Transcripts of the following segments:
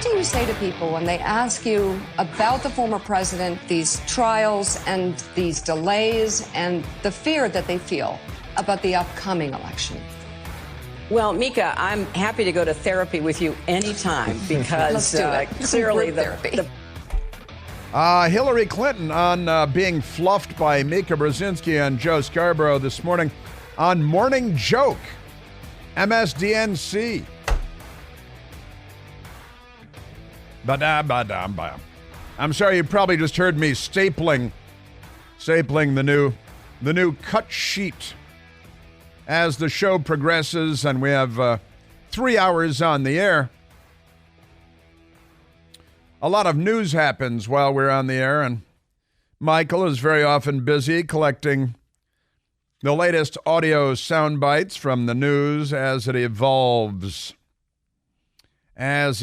do you say to people when they ask you about the former president, these trials and these delays and the fear that they feel about the upcoming election? Well, Mika, I'm happy to go to therapy with you anytime because clearly Hillary Clinton on being fluffed by Mika Brzezinski and Joe Scarborough this morning on Morning Joke, MSDNC. Ba-da-ba-da-ba. I'm sorry, you probably just heard me stapling the new cut sheet as the show progresses, and we have 3 hours on the air. A lot of news happens while we're on the air, and Michael is very often busy collecting the latest audio sound bites from the news as it evolves. All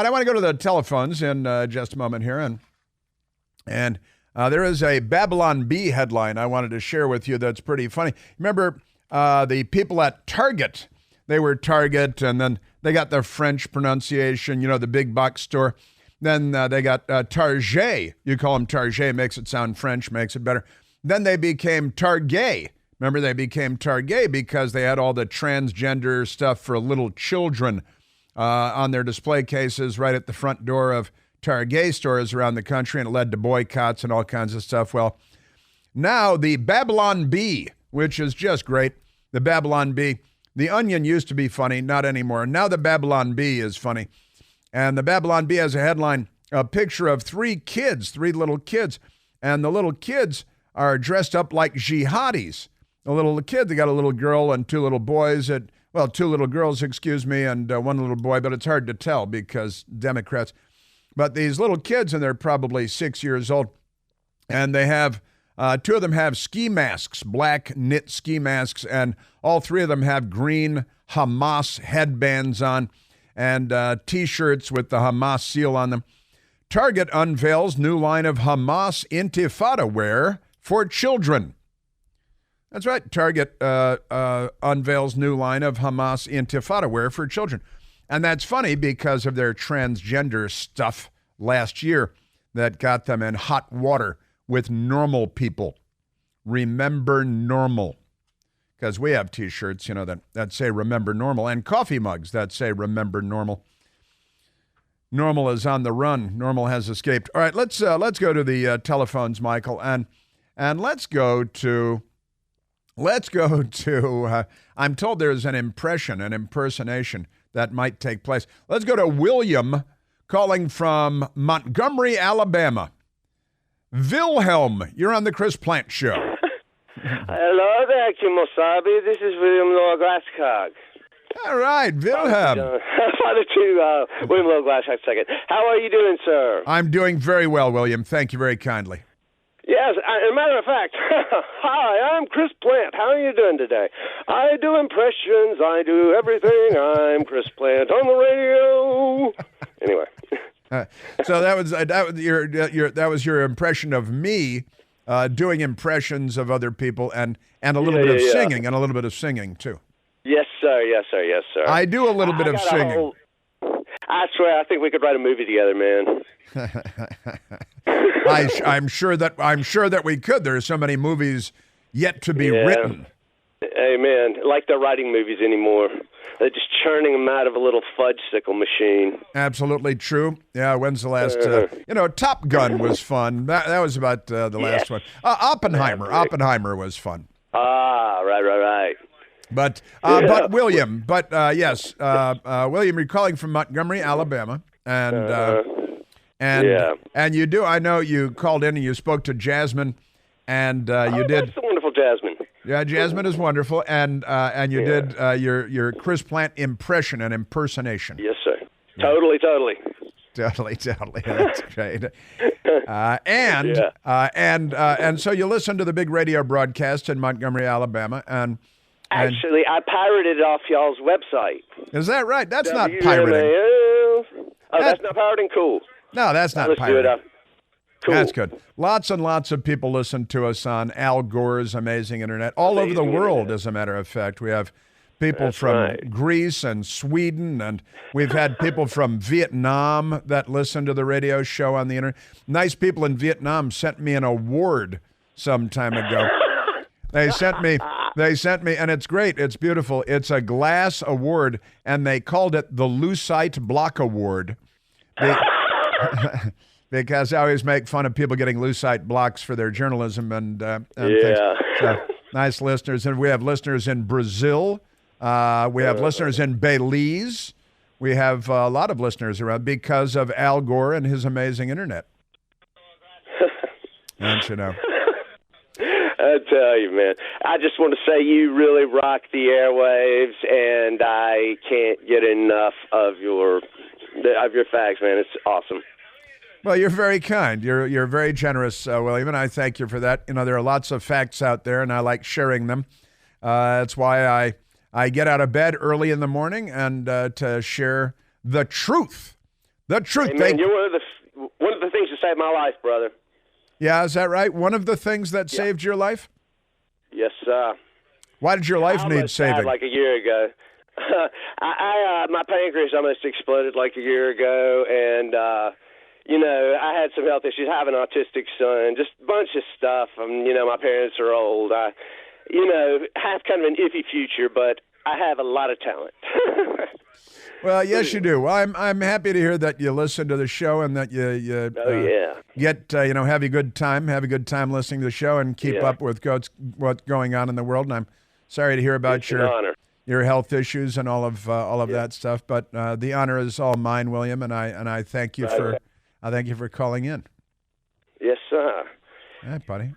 right, I want to go to the telephones in just a moment here, and there is a Babylon Bee headline I wanted to share with you that's pretty funny. Remember the people at Target? They were Target, and then they got their French pronunciation, the big box store. Then they got Target. You call them Target, makes it sound French, makes it better. Then they became Target. Remember, they became Target because they had all the transgender stuff for little children on their display cases right at the front door of Target stores around the country, and it led to boycotts and all kinds of stuff. Well, now the Babylon Bee, which is just great, the Babylon Bee. The Onion used to be funny, not anymore. Now the Babylon Bee is funny. And the Babylon Bee has a headline, a picture of three little kids. And the little kids are dressed up like jihadis. The little kid, they got a little girl and two little boys, two little girls, and one little boy, but it's hard to tell because Democrats. But these little kids, and they're probably 6 years old, and they have, two of them have ski masks, black knit ski masks, and all three of them have green Hamas headbands on and T-shirts with the Hamas seal on them. Target unveils new line of Hamas Intifada wear for children. That's right. Target unveils new line of Hamas Intifada wear for children. And that's funny because of their transgender stuff last year that got them in hot water with normal people. Remember normal. Because we have T-shirts, that say remember normal, and coffee mugs that say remember normal. Normal is on the run. Normal has escaped. All right, let's go to the telephones, Michael, and let's go to. I'm told there's an impersonation that might take place. Let's go to William, calling from Montgomery, Alabama. Wilhelm, you're on the Chris Plant Show. Hello there, Kimosabi. This is William Law Glasscock. All right, Wilhelm. Father to William Law Glasscock second. How are you doing, sir? I'm doing very well, William. Thank you very kindly. Yes, as a matter of fact, hi, I'm Chris Plant. How are you doing today? I do impressions. I do everything. I'm Chris Plant on the radio. Anyway. So that was your impression of me doing impressions of other people and a little bit of singing and a little bit of singing too. Yes, sir. Yes, sir. Yes, sir. I do a little bit of singing. I swear, I think we could write a movie together, man. I'm sure that we could. There are so many movies yet to be written. Amen. Like they're writing movies anymore. They're just churning them out of a little fudge-sickle machine. Absolutely true. Yeah, when's the last... Top Gun was fun. That was about the last one. Oppenheimer. Oppenheimer was fun. Right. But William, William, you're calling from Montgomery, Alabama, and you do. I know you called in and you spoke to Jasmine, and you did. That's the wonderful Jasmine. Yeah, Jasmine is wonderful, and you did your Chris Plant impression and impersonation. Yes, sir. Totally. That's great. And so you listened to the big radio broadcast in Montgomery, Alabama, and actually, I pirated it off y'all's website. Is that right? That's not pirating. Oh, that's not pirating? Cool. No, that's not pirating. Cool. That's good. Lots and lots of people listen to us on Al Gore's amazing internet all over the world, as a matter of fact. We have people That's from right. Greece and Sweden, and we've had people from Vietnam that listen to the radio show on the internet. Nice people in Vietnam sent me an award some time ago. They sent me, and it's great. It's beautiful. It's a glass award, and they called it the Lucite Block Award. Because I always make fun of people getting Lucite blocks for their journalism and things. So, nice listeners. And we have listeners in Brazil. We have listeners in Belize. We have a lot of listeners around because of Al Gore and his amazing internet. Don't you know? I tell you, man, I just want to say you really rock the airwaves, and I can't get enough of your facts, man. It's awesome. Well, you're very kind. You're very generous, William, and I thank you for that. You know, there are lots of facts out there, and I like sharing them. That's why I get out of bed early in the morning and to share the truth. The truth. Hey, man, you're one of the things that saved my life, brother. Yeah, is that right? One of the things that saved your life? Yes, sir. Why did your life I need almost saving? died like a year ago. My pancreas almost exploded like a year ago, and I had some health issues. I have an autistic son, just a bunch of stuff. My parents are old. I have kind of an iffy future, but I have a lot of talent. Well, yes, you do. Well, I'm happy to hear that you listen to the show and that you get have a good time listening to the show and keep up with what's going on in the world. And I'm sorry to hear about your health issues and all of that stuff. But the honor is all mine, William, and I thank you for calling in. Yes, sir. All right, buddy.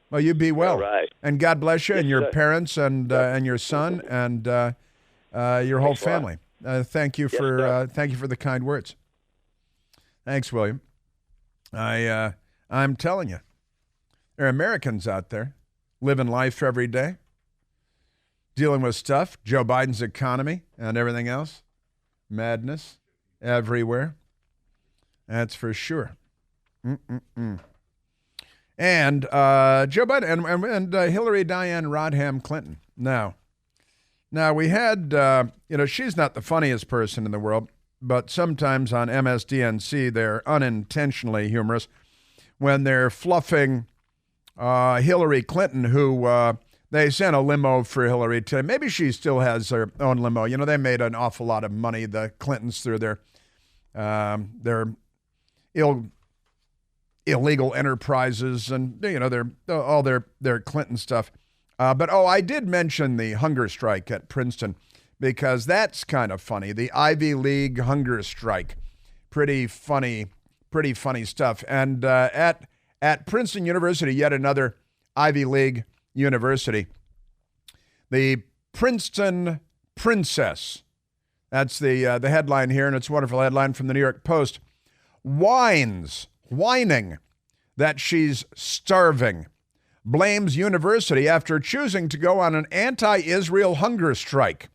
Well, you be well, right. And God bless you and your sir. parents and your son and your whole family. Thank you for the kind words. Thanks, William. I'm telling you, there are Americans out there living life every day, dealing with stuff, Joe Biden's economy and everything else, madness everywhere. That's for sure. And Joe Biden and Hillary Diane Rodham Clinton. Now we had, she's not the funniest person in the world, but sometimes on MSDNC they're unintentionally humorous when they're fluffing Hillary Clinton, who they sent a limo for Hillary today. Maybe she still has her own limo. You know, they made an awful lot of money, the Clintons, through their illegal enterprises and, their Clinton stuff. But I did mention the hunger strike at Princeton because that's kind of funny. The Ivy League hunger strike. Pretty funny stuff. And at Princeton University, yet another Ivy League university, the Princeton Princess. That's the headline here, and it's a wonderful headline from the New York Post. Whining that she's starving. Blames university after choosing to go on an anti-Israel hunger strike.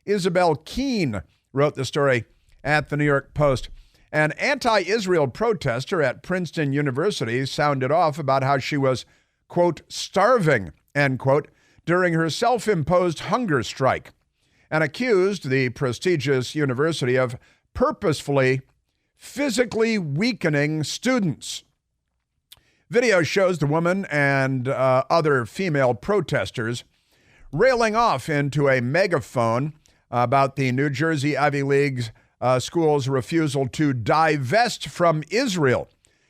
Isabel Keene wrote the story at the New York Post. An anti-Israel protester at Princeton University sounded off about how she was, quote, starving, end quote, during her self-imposed hunger strike, and accused the prestigious university of purposefully physically weakening students. Video shows the woman and other female protesters railing off into a megaphone about the New Jersey Ivy League's school's refusal to divest from Israel.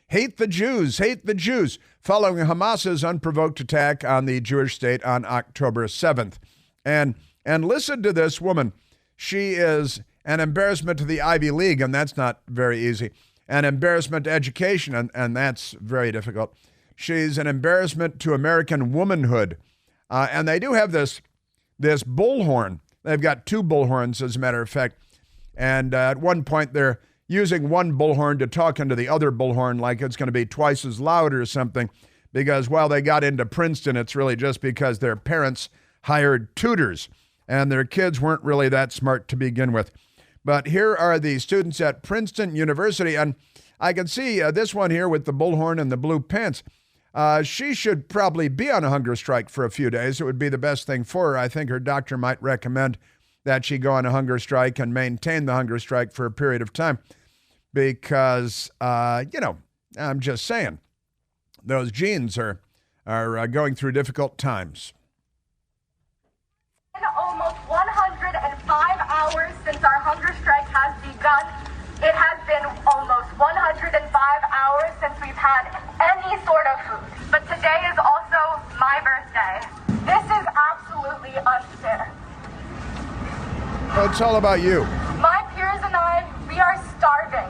Hate the Jews, following Hamas's unprovoked attack on the Jewish state on October 7th. And listen to this woman. She is an embarrassment to the Ivy League, and that's not very easy. An embarrassment to education, and that's very difficult. She's an embarrassment to American womanhood. And they do have this bullhorn. They've got two bullhorns, as a matter of fact. And at one point, they're using one bullhorn to talk into the other bullhorn like it's going to be twice as loud or something. Because while they got into Princeton, it's really just because their parents hired tutors. And their kids weren't really that smart to begin with. But here are the students at Princeton University, and I can see this one here with the bullhorn and the blue pants. She should probably be on a hunger strike for a few days. It would be the best thing for her. I think her doctor might recommend that she go on a hunger strike and maintain the hunger strike for a period of time because, I'm just saying, those genes are going through difficult times. Almost 105 hours since our hunger strike has begun. It has been almost 105 hours since we've had any sort of food. But today is also my birthday. This is absolutely unfair. Well, it's all about you. My peers and I, we are starving.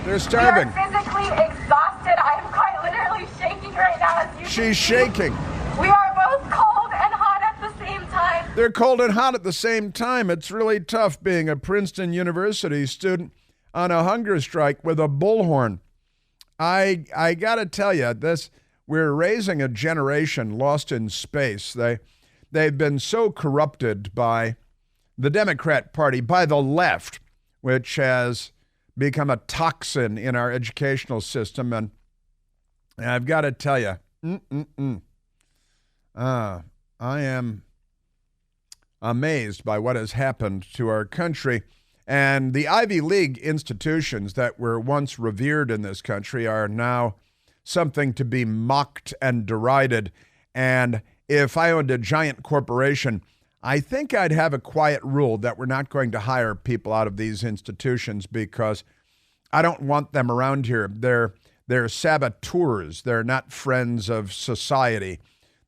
They're starving. We are physically exhausted. I am quite literally shaking right now as you She's shaking. We are both cold and hot at the same time. They're cold and hot at the same time. It's really tough being a Princeton University student on a hunger strike with a bullhorn. I got to tell you, we're raising a generation lost in space. They've been so corrupted by the Democrat Party, by the left, which has become a toxin in our educational system. And I've got to tell you, I am amazed by what has happened to our country. And the Ivy League institutions that were once revered in this country are now something to be mocked and derided. And if I owned a giant corporation, I think I'd have a quiet rule that we're not going to hire people out of these institutions because I don't want them around here. They're saboteurs. They're not friends of society.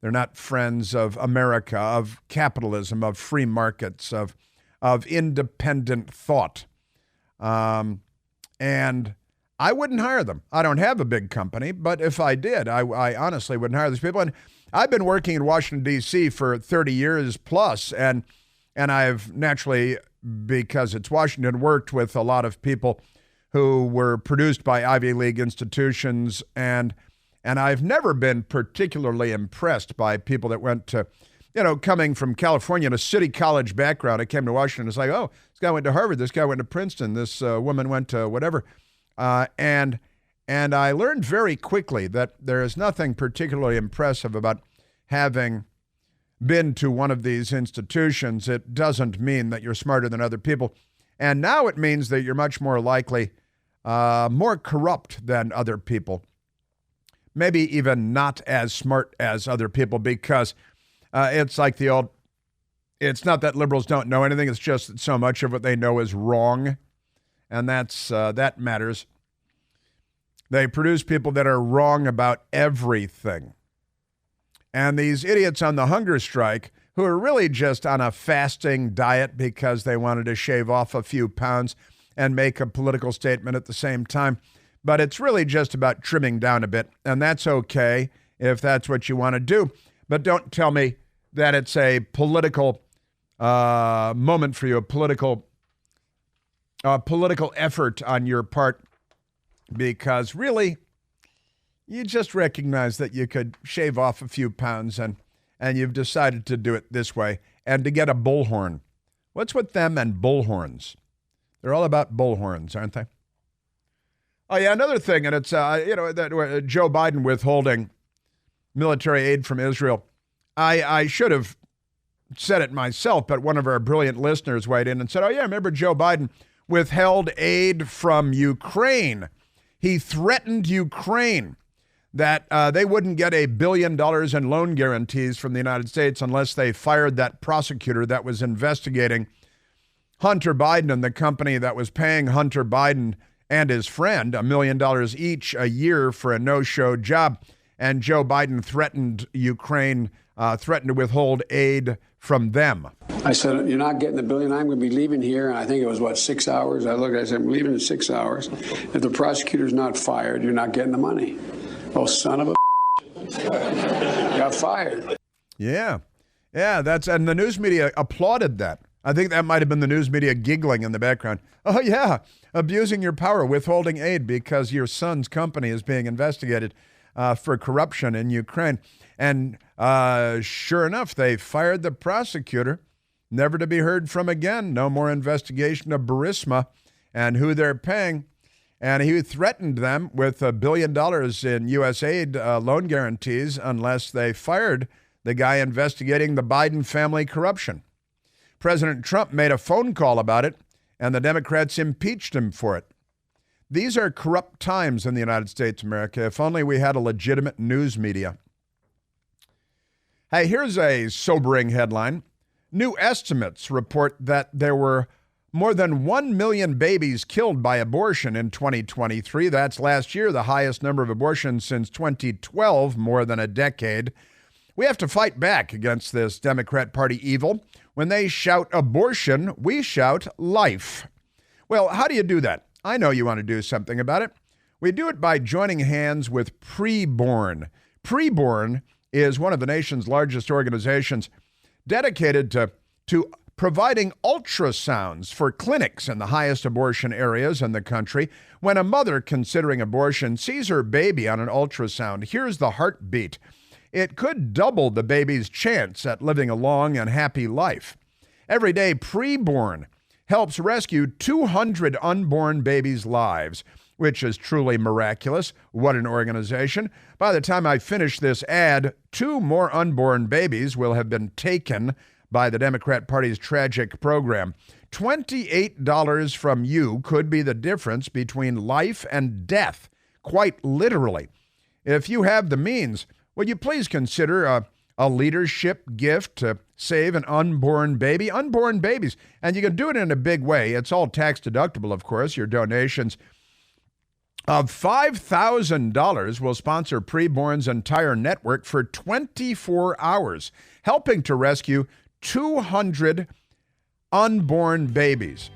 They're not friends of America, of capitalism, of free markets, of independent thought. And I wouldn't hire them. I don't have a big company, but if I did, I honestly wouldn't hire these people. And I've been working in Washington, D.C. for 30 years plus, and I've naturally, because it's Washington, worked with a lot of people who were produced by Ivy League institutions, and I've never been particularly impressed by people that went to, coming from California in a city college background. I came to Washington. It's like, oh, this guy went to Harvard. This guy went to Princeton. This woman went to whatever. And I learned very quickly that there is nothing particularly impressive about having been to one of these institutions. It doesn't mean that you're smarter than other people. And now it means that you're much more likely, more corrupt than other people. Maybe even not as smart as other people because it's like the old, it's not that liberals don't know anything. It's just that so much of what they know is wrong. And that matters. They produce people that are wrong about everything. And these idiots on the hunger strike, who are really just on a fasting diet because they wanted to shave off a few pounds and make a political statement at the same time. But it's really just about trimming down a bit. And that's okay if that's what you want to do. But don't tell me that it's a political moment for you, a political effort on your part, because really, you just recognize that you could shave off a few pounds and you've decided to do it this way and to get a bullhorn. What's with them and bullhorns? They're all about bullhorns, aren't they? Oh, yeah, another thing, and it's, that Joe Biden withholding military aid from Israel. I should have said it myself, but one of our brilliant listeners weighed in and said, oh, yeah, remember Joe Biden withheld aid from Ukraine. He threatened Ukraine that they wouldn't get $1 billion in loan guarantees from the United States unless they fired that prosecutor that was investigating Hunter Biden and the company that was paying Hunter Biden and his friend $1 million each a year for a no-show job. And Joe Biden threatened Ukraine, threatened to withhold aid from them. I said, you're not getting the $1 billion. I'm going to be leaving here. And I think it was, 6 hours? I looked, I said, I'm leaving in 6 hours. If the prosecutor's not fired, you're not getting the money. Oh, son of a got fired. Yeah, and the news media applauded that. I think that might have been the news media giggling in the background. Oh, yeah, abusing your power, withholding aid because your son's company is being investigated for corruption in Ukraine. And sure enough, they fired the prosecutor, never to be heard from again. No more investigation of Burisma and who they're paying. And he threatened them with $1 billion in U.S. aid loan guarantees unless they fired the guy investigating the Biden family corruption. President Trump made a phone call about it, and the Democrats impeached him for it. These are corrupt times in the United States of America. If only we had a legitimate news media. Hey, here's a sobering headline. New estimates report that there were more than 1 million babies killed by abortion in 2023. That's last year, the highest number of abortions since 2012, more than a decade. We have to fight back against this Democrat Party evil. When they shout abortion, we shout life. Well, how do you do that? I know you want to do something about it. We do it by joining hands with Preborn. Preborn is one of the nation's largest organizations dedicated to providing ultrasounds for clinics in the highest abortion areas in the country. When a mother considering abortion sees her baby on an ultrasound, hears the heartbeat, it could double the baby's chance at living a long and happy life. Every day, Preborn helps rescue 200 unborn babies' lives, which is truly miraculous. What an organization. By the time I finish this ad, 2 more unborn babies will have been taken by the Democrat Party's tragic program. $28 from you could be the difference between life and death, quite literally. If you have the means, will you please consider a leadership gift to save an unborn baby? Unborn babies. And you can do it in a big way. It's all tax deductible, of course. Your donations of $5,000 will sponsor Preborn's entire network for 24 hours, helping to rescue 200 unborn babies.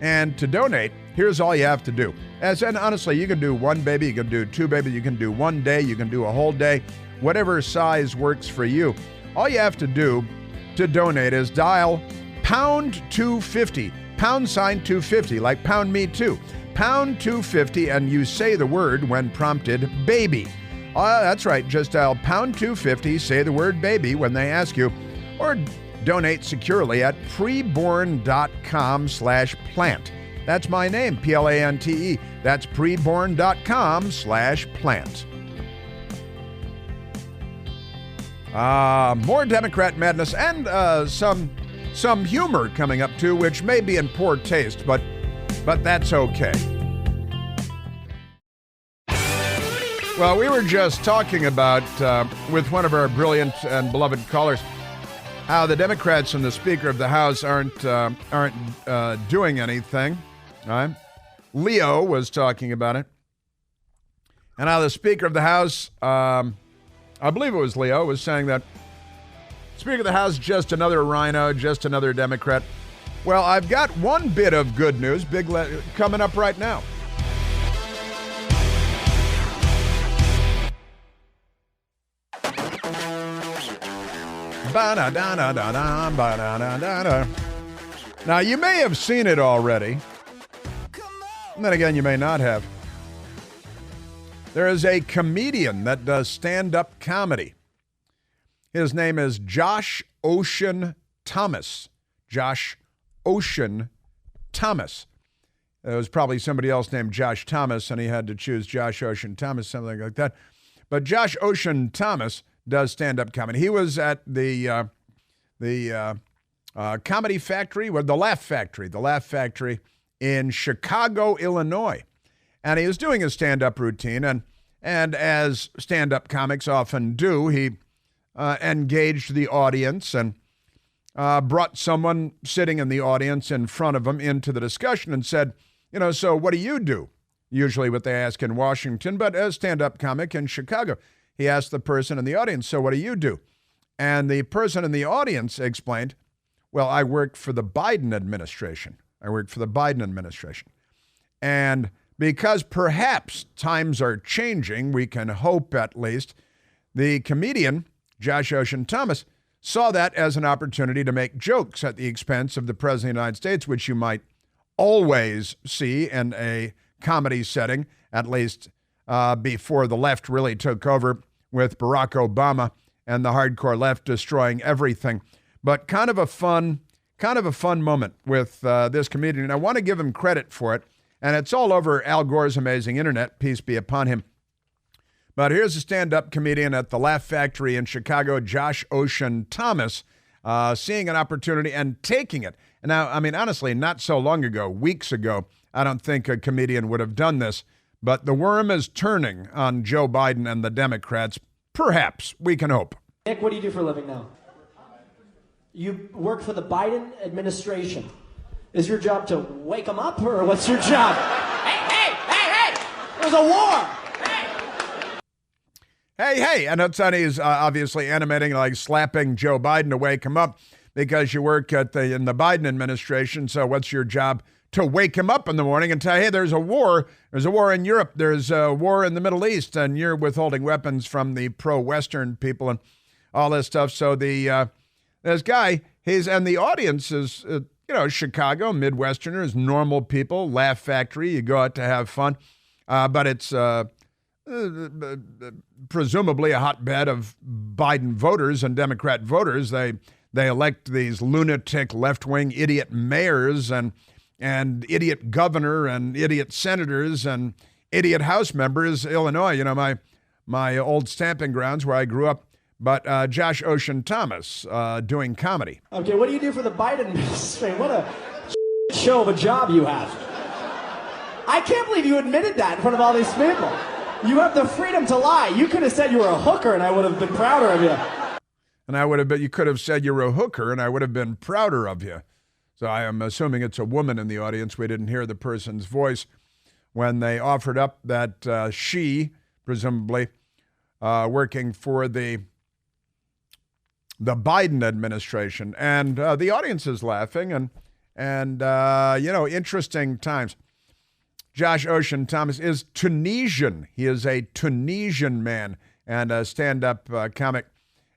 And to donate, here's all you have to do. And honestly, you can do 1 baby, you can do 2 babies, you can do 1 day, you can do a whole day, whatever size works for you. All you have to do to donate is dial pound 250, pound sign 250, like pound me too. Pound 250, and you say the word when prompted, baby. That's right, just dial pound 250, say the word baby when they ask you, or donate securely at preborn.com/plant. That's my name, Plante. That's preborn.com/plant. More Democrat madness and some humor coming up too, which may be in poor taste, but that's okay. Well, we were just talking about, with one of our brilliant and beloved callers, how the Democrats and the Speaker of the House aren't doing anything. Right? Leo was talking about it. And how the Speaker of the House, I believe it was Leo, was saying that Speaker of the House, just another rhino, just another Democrat. Well, I've got one bit of good news, coming up right now. Now, you may have seen it already. And then again, you may not have. There is a comedian that does stand-up comedy. His name is Josh Ocean Thomas. Josh Ocean Thomas. There was probably somebody else named Josh Thomas, and he had to choose Josh Ocean Thomas, something like that. But Josh Ocean Thomas does stand-up comedy. He was at the Comedy Factory, or the Laugh Factory in Chicago, Illinois. And he was doing his stand-up routine, and as stand-up comics often do, he engaged the audience and brought someone sitting in the audience in front of him into the discussion and said, so what do you do? Usually what they ask in Washington, but as stand-up comic in Chicago, he asked the person in the audience, so what do you do? And the person in the audience explained, well, I work for the Biden administration. And because perhaps times are changing, we can hope at least, the comedian, Josh Ocean Thomas, saw that as an opportunity to make jokes at the expense of the President of the United States, which you might always see in a comedy setting, at least before the left really took over with Barack Obama and the hardcore left destroying everything. But kind of a fun moment with this comedian. And I want to give him credit for it. And it's all over Al Gore's amazing internet, peace be upon him. But here's a stand-up comedian at the Laugh Factory in Chicago, Josh Ocean Thomas, seeing an opportunity and taking it. And now, I mean, honestly, not so long ago, weeks ago, I don't think a comedian would have done this, but the worm is turning on Joe Biden and the Democrats. Perhaps, we can hope. Nick, what do you do for a living now? You work for the Biden administration. Is your job to wake them up, or what's your job? Hey! There's a war! Hey, and he's obviously animating, like slapping Joe Biden to wake him up because you work in the Biden administration. So what's your job? To wake him up in the morning and tell, hey, there's a war. There's a war in Europe. There's a war in the Middle East, and you're withholding weapons from the pro-Western people and all this stuff. So this guy, and the audience is, Chicago, Midwesterners, normal people, laugh factory. You go out to have fun, but it's presumably a hotbed of Biden voters and Democrat voters. They elect these lunatic left-wing idiot mayors and idiot governor and idiot senators and idiot House members. Illinois, my old stamping grounds where I grew up. But Josh Ocean Thomas doing comedy. Okay, what do you do for the Biden administration? What a show of a job you have. I can't believe you admitted that in front of all these people. You have the freedom to lie. You could have said you were a hooker, and I would have been prouder of you. And you could have said you were a hooker, and I would have been prouder of you. So I am assuming it's a woman in the audience. We didn't hear the person's voice when they offered up that she, presumably, working for the Biden administration. And the audience is laughing, and interesting times. Josh Ocean Thomas is Tunisian. He is a Tunisian man and a stand-up comic,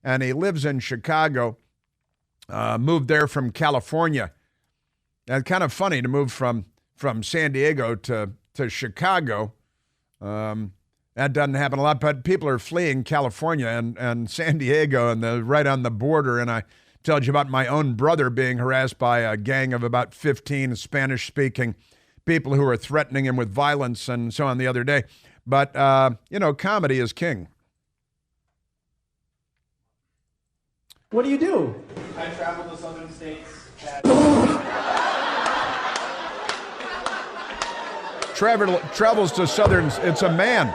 and he lives in Chicago, moved there from California. And kind of funny to move from San Diego to Chicago. That doesn't happen a lot, but people are fleeing California and San Diego, and right on the border. And I told you about my own brother being harassed by a gang of about 15 Spanish-speaking people who are threatening him with violence and so on the other day. But, comedy is king. What do you do? I travel to southern states. Travels to southern, it's a man.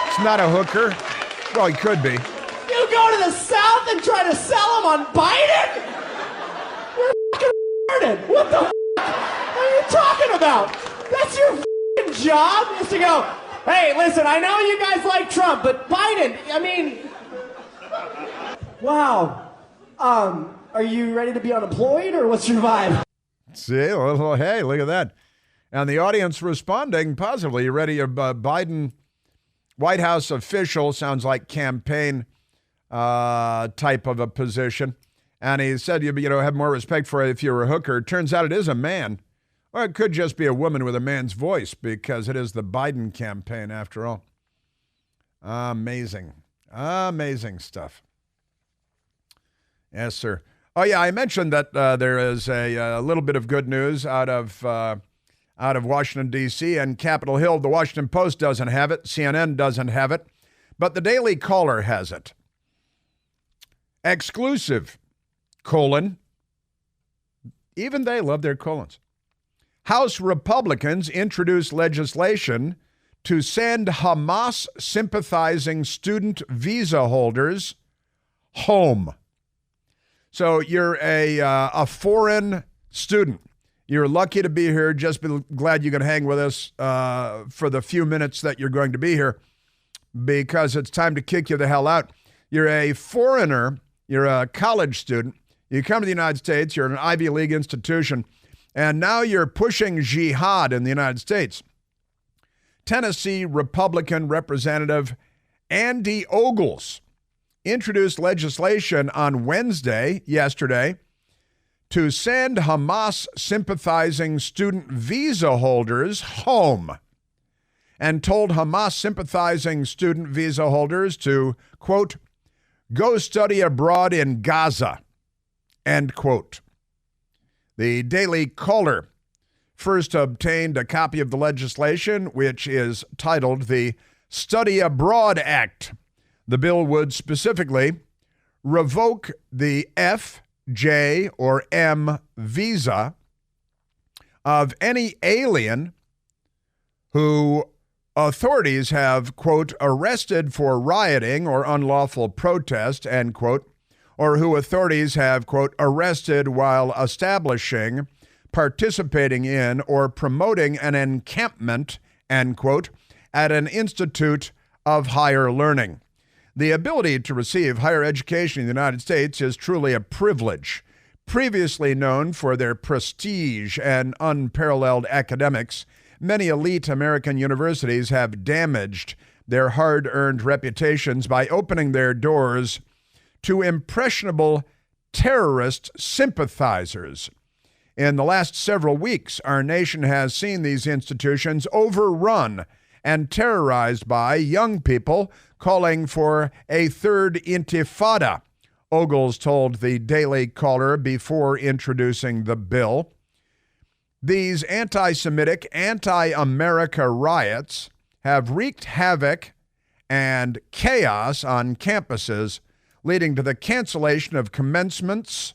It's not a hooker. Well, he could be. You go to the South and try to sell them on Biden? You're fucking retarded. What the are you talking about? That's your fucking job, is to go, hey, listen, I know you guys like Trump, but Biden, wow. Are you ready to be unemployed, or what's your vibe? See, well, hey, look at that. And the audience responding positively. You ready? A Biden White House official, sounds like campaign type of a position. And he said, have more respect for it if you're a hooker. Turns out it is a man. Or it could just be a woman with a man's voice, because it is the Biden campaign after all. Amazing stuff. Yes, sir. Oh, yeah, I mentioned that there is a little bit of good news out of Washington, D.C. and Capitol Hill. The Washington Post doesn't have it. CNN doesn't have it. But the Daily Caller has it. Exclusive, : even they love their colons. House Republicans introduce legislation to send Hamas sympathizing student visa holders home. So you're a foreign student. You're lucky to be here. Just be glad you can hang with us for the few minutes that you're going to be here, because it's time to kick you the hell out. You're a foreigner. You're a college student. You come to the United States. You're an Ivy League institution. And now you're pushing jihad in the United States. Tennessee Republican Representative Andy Ogles introduced legislation on yesterday, to send Hamas sympathizing student visa holders home, and told Hamas sympathizing student visa holders to, quote, go study abroad in Gaza, end quote. The Daily Caller first obtained a copy of the legislation, which is titled the Study Abroad Act. The bill would specifically revoke the F, J, or M visa of any alien who authorities have, quote, arrested for rioting or unlawful protest, end quote, or who authorities have, quote, arrested while establishing, participating in, or promoting an encampment, end quote, at an institute of higher learning. The ability to receive higher education in the United States is truly a privilege. Previously known for their prestige and unparalleled academics, many elite American universities have damaged their hard-earned reputations by opening their doors to impressionable terrorist sympathizers. In the last several weeks, our nation has seen these institutions overrun and terrorized by young people calling for a third intifada, Ogles told the Daily Caller before introducing the bill. These anti-Semitic, anti-America riots have wreaked havoc and chaos on campuses, leading to the cancellation of commencements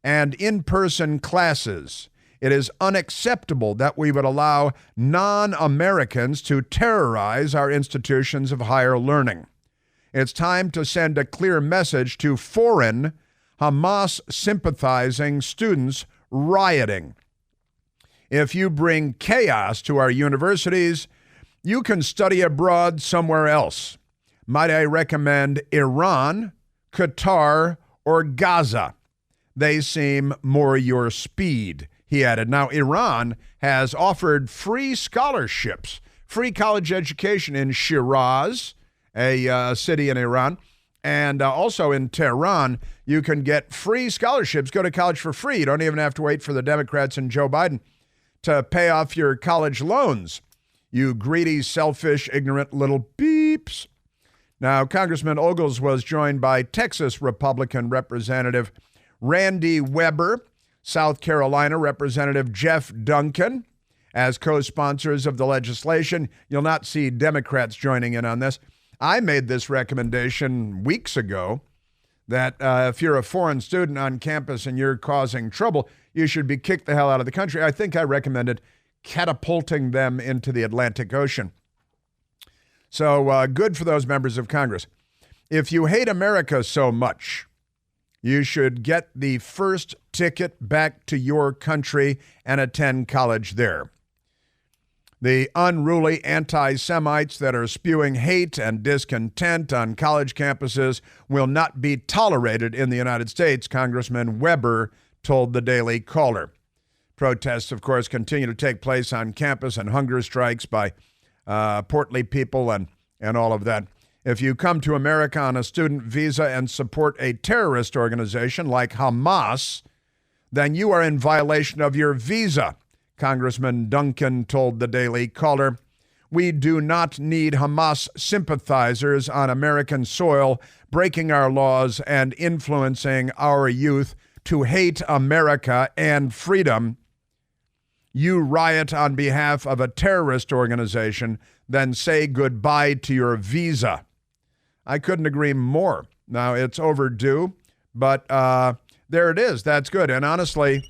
and in-person classes. It is unacceptable that we would allow non-Americans to terrorize our institutions of higher learning. It's time to send a clear message to foreign Hamas-sympathizing students rioting. If you bring chaos to our universities, you can study abroad somewhere else. Might I recommend Iran, Qatar, or Gaza? They seem more your speed, he added. Now, Iran has offered free scholarships, free college education in Shiraz, a city in Iran, and also in Tehran. You can get free scholarships, go to college for free. You don't even have to wait for the Democrats and Joe Biden to pay off your college loans. You greedy, selfish, ignorant little beeps. Now, Congressman Ogles was joined by Texas Republican Representative Randy Weber, South Carolina Representative Jeff Duncan, as co-sponsors of the legislation. You'll not see Democrats joining in on this. I made this recommendation weeks ago that if you're a foreign student on campus and you're causing trouble, you should be kicked the hell out of the country. I think I recommended catapulting them into the Atlantic Ocean. So good for those members of Congress. If you hate America so much, you should get the first ticket back to your country and attend college there. The unruly anti-Semites that are spewing hate and discontent on college campuses will not be tolerated in the United States, Congressman Weber told the Daily Caller. Protests, of course, continue to take place on campus and hunger strikes by portly people and all of that. If you come to America on a student visa and support a terrorist organization like Hamas, then you are in violation of your visa, Congressman Duncan told the Daily Caller. We do not need Hamas sympathizers on American soil breaking our laws and influencing our youth to hate America and freedom. You riot on behalf of a terrorist organization, then say goodbye to your visa. I couldn't agree more. Now, it's overdue, but there it is. That's good. And honestly,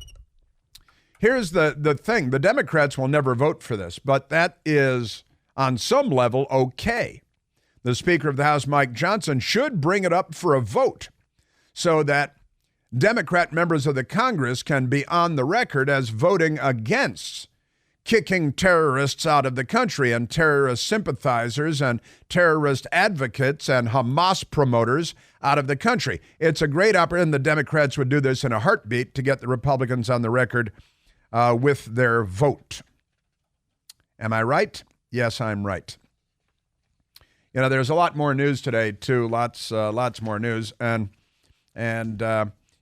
here's the thing. The Democrats will never vote for this, but that is, on some level, okay. The Speaker of the House, Mike Johnson, should bring it up for a vote so that Democrat members of the Congress can be on the record as voting against kicking terrorists out of the country and terrorist sympathizers and terrorist advocates and Hamas promoters out of the country. It's a great opportunity, and the Democrats would do this in a heartbeat to get the Republicans on the record with their vote. Am I right? Yes, I'm right. You know, there's a lot more news today, too. Lots more news. And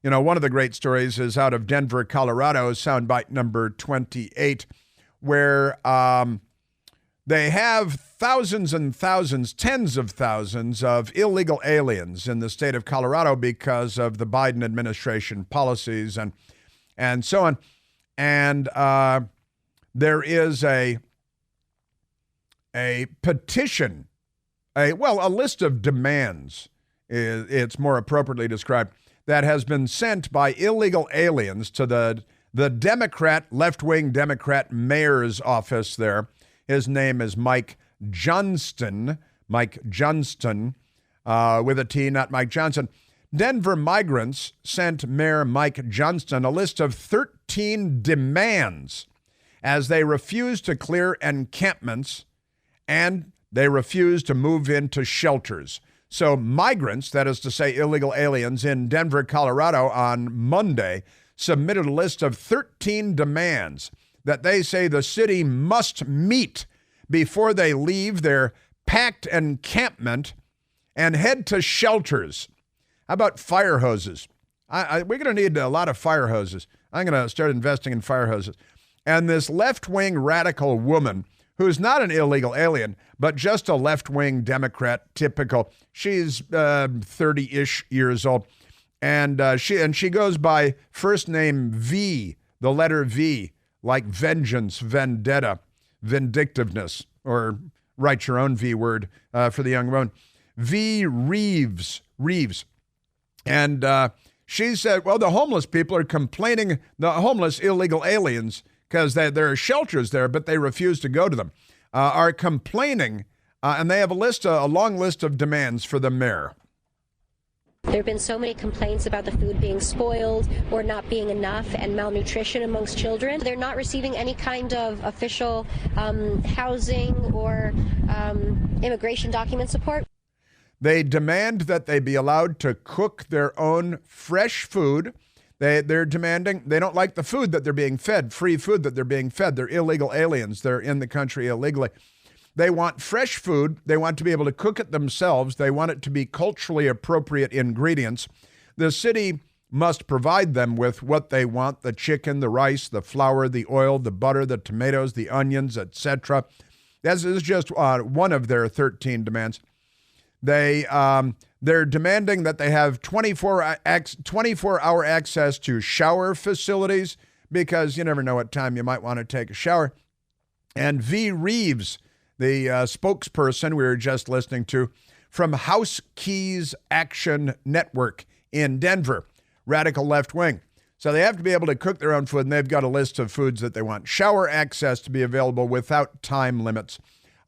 you know, one of the great stories is out of Denver, Colorado, soundbite number 28, where they have thousands and thousands, tens of thousands of illegal aliens in the state of Colorado because of the Biden administration policies and so on. And there is a petition, a list of demands it's more appropriately described, that has been sent by illegal aliens to the Democrat, left-wing Democrat mayor's office there. His name is Mike Johnston, with a T, not Mike Johnson. Denver migrants sent Mayor Mike Johnston a list of 13 demands as they refuse to clear encampments and they refuse to move into shelters. So migrants, that is to say illegal aliens in Denver, Colorado on Monday, submitted a list of 13 demands that they say the city must meet before they leave their packed encampment and head to shelters. How about fire hoses? We're going to need a lot of fire hoses. I'm going to start investing in fire hoses. And this left-wing radical woman, who's not an illegal alien, but just a left-wing Democrat, typical. She's 30-ish years old. And she goes by first name V, the letter V, like vengeance, vendetta, vindictiveness, or write your own V word for the young woman. V. Reeves. And she said, well, the homeless people are complaining, the homeless illegal aliens, because there are shelters there, but they refuse to go to them, are complaining, and they have a long list of demands for the mayor. There have been so many complaints about the food being spoiled or not being enough and malnutrition amongst children. They're not receiving any kind of official housing or immigration document support. They demand that they be allowed to cook their own fresh food. They're demanding, they don't like the food that they're being fed, free food that they're being fed. They're illegal aliens. They're in the country illegally. They want fresh food. They want to be able to cook it themselves. They want it to be culturally appropriate ingredients. The city must provide them with what they want: the chicken, the rice, the flour, the oil, the butter, the tomatoes, the onions, etc. This is just one of their 13 demands. They're demanding that they have 24-hour access to shower facilities, because you never know what time you might want to take a shower. And V. Reeves, the spokesperson we were just listening to from House Keys Action Network in Denver, radical left wing. So they have to be able to cook their own food, and they've got a list of foods that they want. Shower access to be available without time limits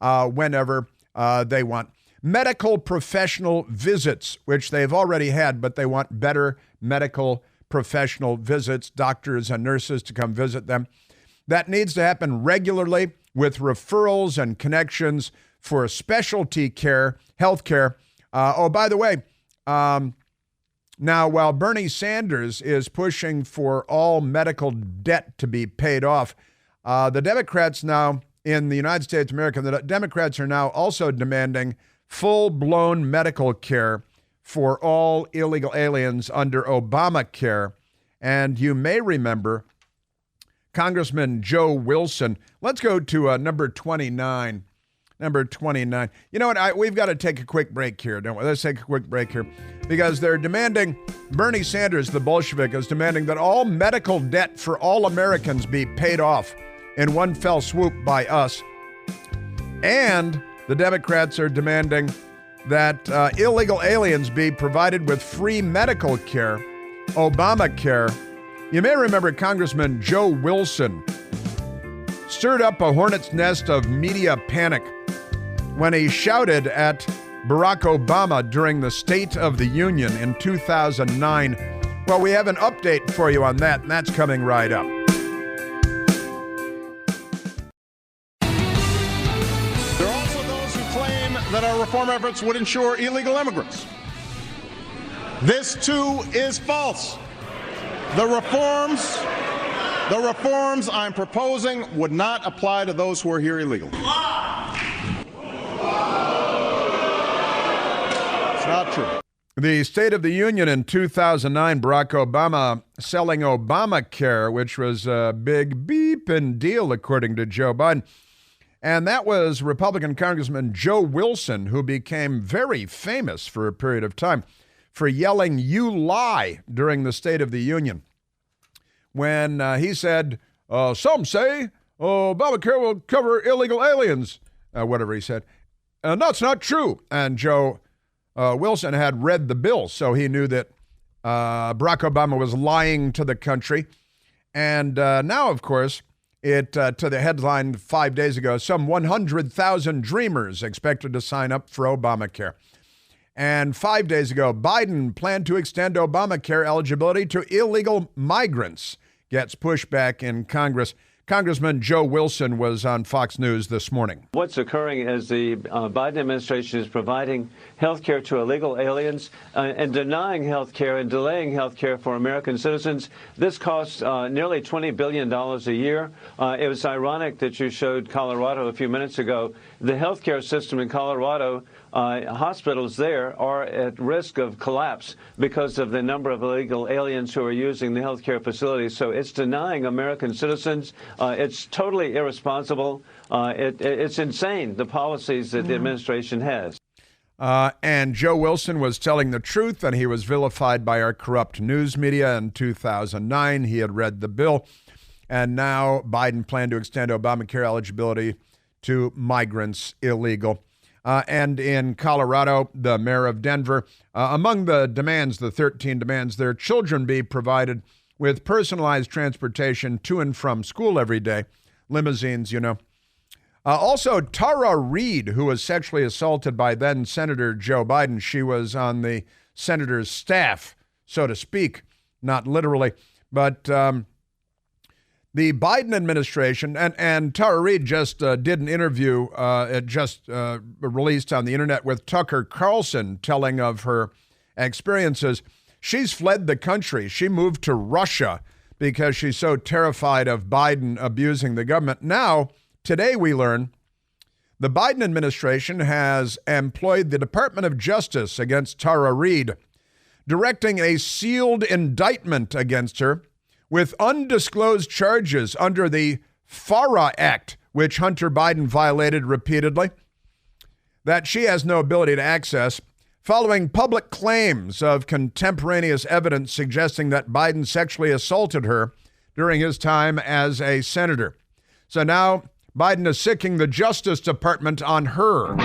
whenever they want. Medical professional visits, which they've already had, but they want better medical professional visits, doctors and nurses to come visit them. That needs to happen regularly with referrals and connections for specialty care, health care. By the way, now while Bernie Sanders is pushing for all medical debt to be paid off, the Democrats now in the United States of America, the Democrats are now also demanding full-blown medical care for all illegal aliens under Obamacare. And you may remember Congressman Joe Wilson. Let's go to number 29. Number 29. You know what? We've got to take a quick break here, don't we? Let's take a quick break here, because they're demanding, Bernie Sanders, the Bolshevik, is demanding that all medical debt for all Americans be paid off in one fell swoop by us. And the Democrats are demanding that illegal aliens be provided with free medical care, Obamacare. You may remember Congressman Joe Wilson stirred up a hornet's nest of media panic when he shouted at Barack Obama during the State of the Union in 2009. Well, we have an update for you on that, and that's coming right up. That our reform efforts would ensure illegal immigrants. This too is false. The reforms I'm proposing would not apply to those who are here illegally. It's not true. The State of the Union in 2009, Barack Obama selling Obamacare, which was a big beeping deal, according to Joe Biden. And that was Republican Congressman Joe Wilson, who became very famous for a period of time for yelling, "You lie," during the State of the Union, when he said, some say Obamacare will cover illegal aliens, whatever he said. And that's not true. And Joe Wilson had read the bill, so he knew that Barack Obama was lying to the country. And now, of course, to the headline 5 days ago, some 100,000 dreamers expected to sign up for Obamacare. And 5 days ago, Biden planned to extend Obamacare eligibility to illegal migrants. Gets pushback in Congress. Congressman Joe Wilson was on Fox News this morning. What's occurring is the Biden administration is providing health care to illegal aliens and denying health care and delaying health care for American citizens. This costs nearly $20 billion a year. It was ironic that you showed Colorado a few minutes ago. The health care system in Colorado, hospitals there are at risk of collapse because of the number of illegal aliens who are using the health care facilities. So it's denying American citizens. It's totally irresponsible. It's insane, the policies that the administration has. And Joe Wilson was telling the truth, and he was vilified by our corrupt news media in 2009. He had read the bill, and now Biden planned to extend Obamacare eligibility to migrants illegal. And in Colorado, the mayor of Denver, among the demands, the 13 demands, their children be provided with personalized transportation to and from school every day, limousines, you know. Also, Tara Reid, who was sexually assaulted by then Senator Joe Biden. She was on the senator's staff, so to speak, not literally. But the Biden administration, and Tara Reid just did an interview, released on the internet with Tucker Carlson, telling of her experiences. She's fled the country. She moved to Russia because she's so terrified of Biden abusing the government. Now, today we learn the Biden administration has employed the Department of Justice against Tara Reid, directing a sealed indictment against her with undisclosed charges under the FARA Act, which Hunter Biden violated repeatedly, that she has no ability to access, following public claims of contemporaneous evidence suggesting that Biden sexually assaulted her during his time as a senator. So now Biden is sicking the Justice Department on her.